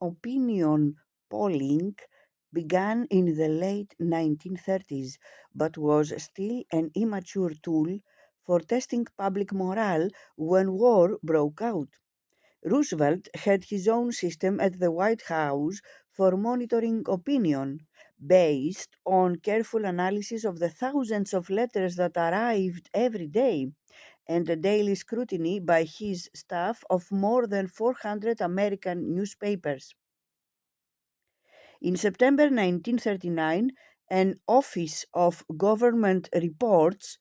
Opinion polling began in the late 1930s, but was still an immature tool for testing public morale when war broke out. Roosevelt had his own system at the White House for monitoring opinion, based on careful analysis of the thousands of letters that arrived every day and a daily scrutiny by his staff of more than 400 American newspapers. In September 1939, an Office of Government Reports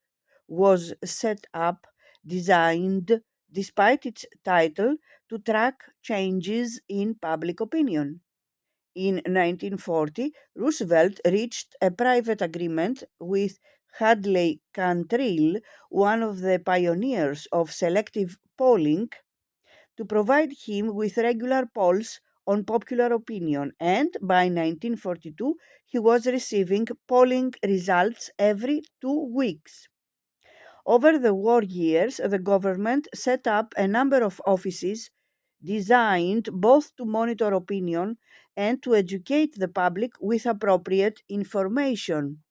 was set up, designed, despite its title, to track changes in public opinion. In 1940, Roosevelt reached a private agreement with Hadley Cantrill, one of the pioneers of selective polling, to provide him with regular polls on popular opinion, and by 1942 he was receiving polling results every 2 weeks. Over the war years, the government set up a number of offices designed both to monitor opinion and to educate the public with appropriate information.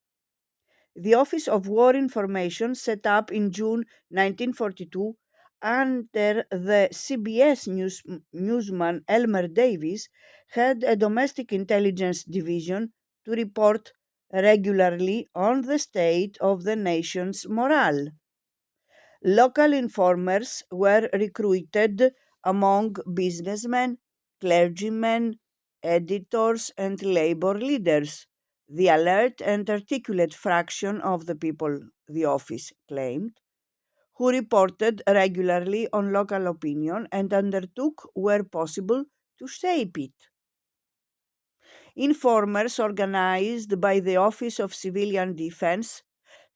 The Office of War Information, set up in June 1942 under the CBS newsman Elmer Davis, had a domestic intelligence division to report regularly on the state of the nation's morale. Local informers were recruited among businessmen, clergymen, editors, and labor leaders, the alert and articulate fraction of the people, the office claimed, who reported regularly on local opinion and undertook, where possible, to shape it. Informers organized by the Office of Civilian Defense,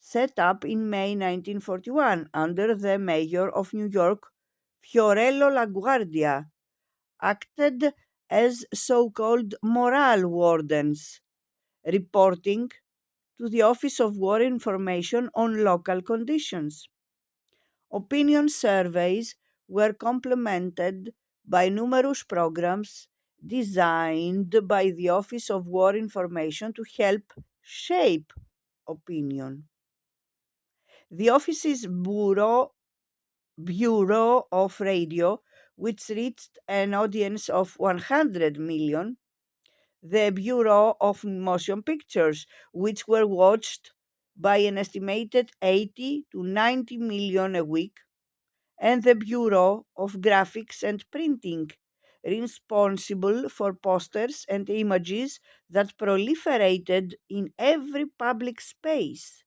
set up in May 1941 under the mayor of New York, Fiorello LaGuardia, acted as so-called morale wardens, reporting to the Office of War Information on local conditions. Opinion surveys were complemented by numerous programs designed by the Office of War Information to help shape opinion. The office's Bureau of Radio, which reached an audience of 100 million, the Bureau of Motion Pictures, which were watched by an estimated 80 to 90 million a week, and the Bureau of Graphics and Printing, responsible for posters and images that proliferated in every public space.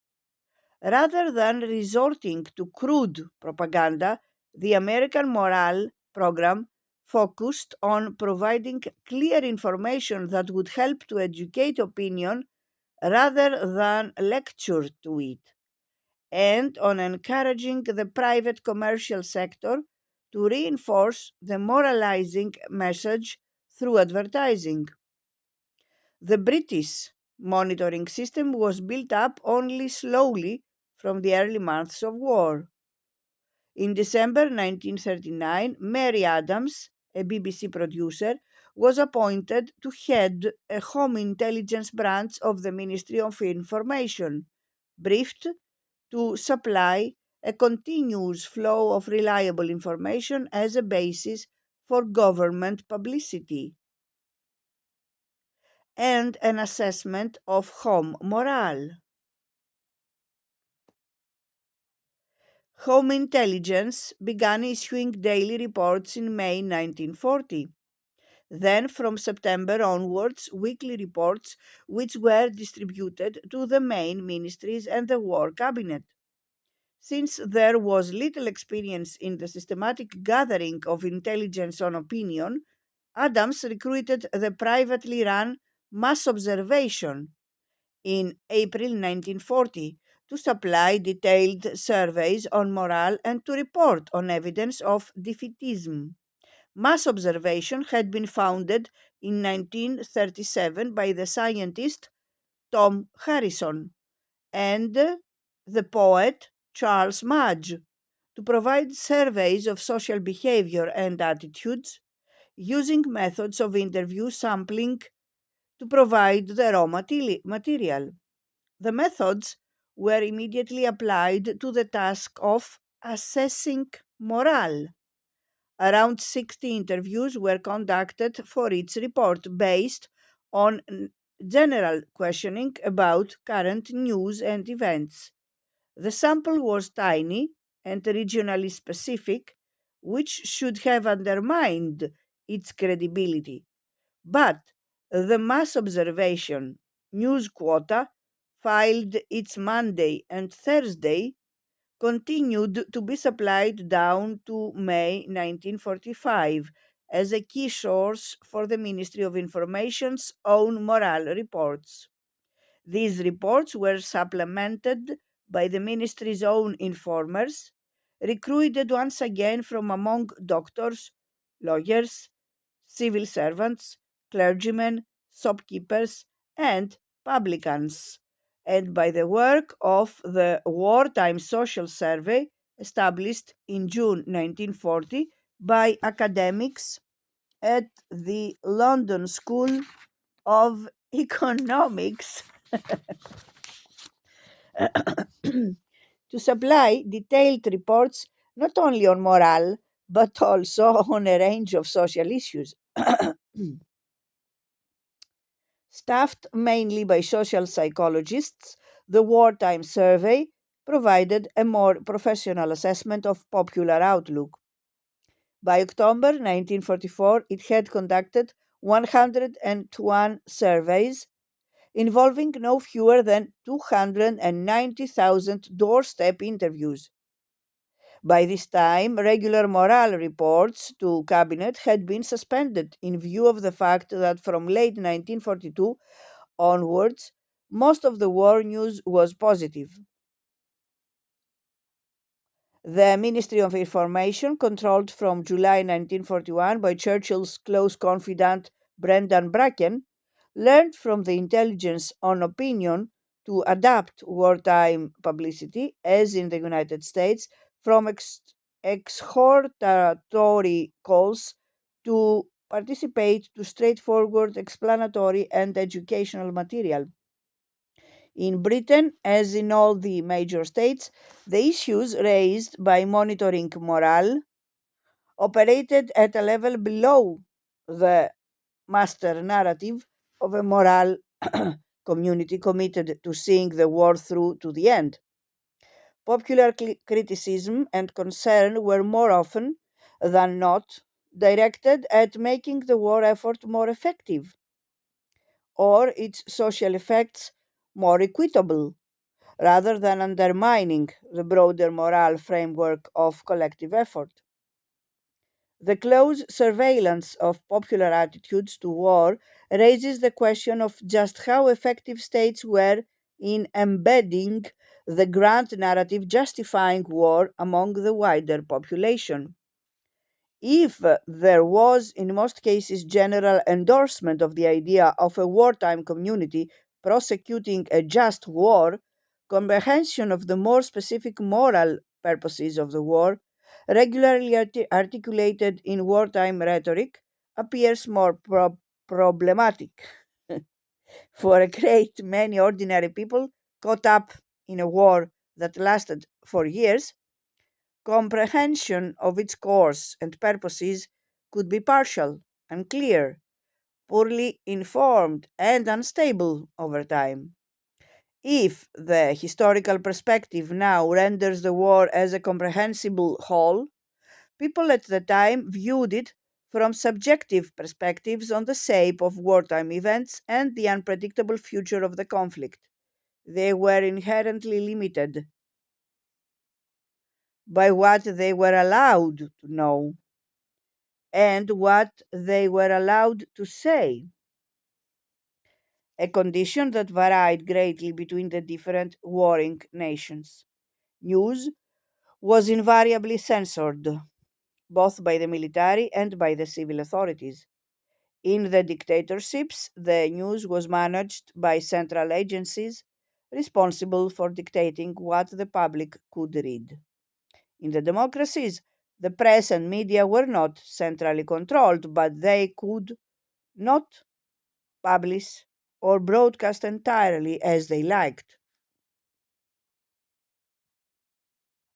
Rather than resorting to crude propaganda, the American Morale Program focused on providing clear information that would help to educate opinion rather than lecture to it, and on encouraging the private commercial sector to reinforce the moralizing message through advertising. The British monitoring system was built up only slowly from the early months of war. In December 1939, Mary Adams, a BBC producer, was appointed to head a home intelligence branch of the Ministry of Information, briefed to supply a continuous flow of reliable information as a basis for government publicity and an assessment of home morale. Home Intelligence began issuing daily reports in May 1940. Then, from September onwards, weekly reports, which were distributed to the main ministries and the War Cabinet. Since there was little experience in the systematic gathering of intelligence on opinion, Adams recruited the privately run Mass Observation in April 1940 to supply detailed surveys on morale and to report on evidence of defeatism. Mass Observation had been founded in 1937 by the scientist Tom Harrison and the poet Charles Mudge to provide surveys of social behavior and attitudes using methods of interview sampling to provide the raw material. The methods were immediately applied to the task of assessing morale. Around 60 interviews were conducted for each report based on general questioning about current news and events. The sample was tiny and regionally specific, which should have undermined its credibility. But the mass observation news quota, filed each Monday and Thursday, continued to be supplied down to May 1945 as a key source for the Ministry of Information's own morale reports. These reports were supplemented by the ministry's own informers, recruited once again from among doctors, lawyers, civil servants, clergymen, shopkeepers, and publicans, and by the work of the Wartime Social Survey established in June 1940 by academics at the London School of Economics to supply detailed reports not only on morale but also on a range of social issues. Staffed mainly by social psychologists, the Wartime Survey provided a more professional assessment of popular outlook. By October 1944, it had conducted 101 surveys involving no fewer than 290,000 doorstep interviews. By this time, regular morale reports to cabinet had been suspended in view of the fact that from late 1942 onwards, most of the war news was positive. The Ministry of Information, controlled from July 1941 by Churchill's close confidant Brendan Bracken, learned from the intelligence on opinion to adapt wartime publicity, as in the United States, from exhortatory calls to participate to straightforward explanatory and educational material. In Britain, as in all the major states, the issues raised by monitoring morale operated at a level below the master narrative of a morale community committed to seeing the war through to the end. Popular criticism and concern were more often than not directed at making the war effort more effective or its social effects more equitable, rather than undermining the broader moral framework of collective effort. The close surveillance of popular attitudes to war raises the question of just how effective states were in embedding the grand narrative justifying war among the wider population. If there was, in most cases, general endorsement of the idea of a wartime community prosecuting a just war, comprehension of the more specific moral purposes of the war, regularly articulated in wartime rhetoric, appears more problematic. For a great many ordinary people caught up in a war that lasted for years, comprehension of its course and purposes could be partial, unclear, poorly informed, and unstable over time. If the historical perspective now renders the war as a comprehensible whole, people at the time viewed it from subjective perspectives on the shape of wartime events and the unpredictable future of the conflict. They were inherently limited by what they were allowed to know and what they were allowed to say, a condition that varied greatly between the different warring nations. News was invariably censored, both by the military and by the civil authorities. In the dictatorships, the news was managed by central agencies responsible for dictating what the public could read. In the democracies, The press and media were not centrally controlled, but they could not publish or broadcast entirely as they liked.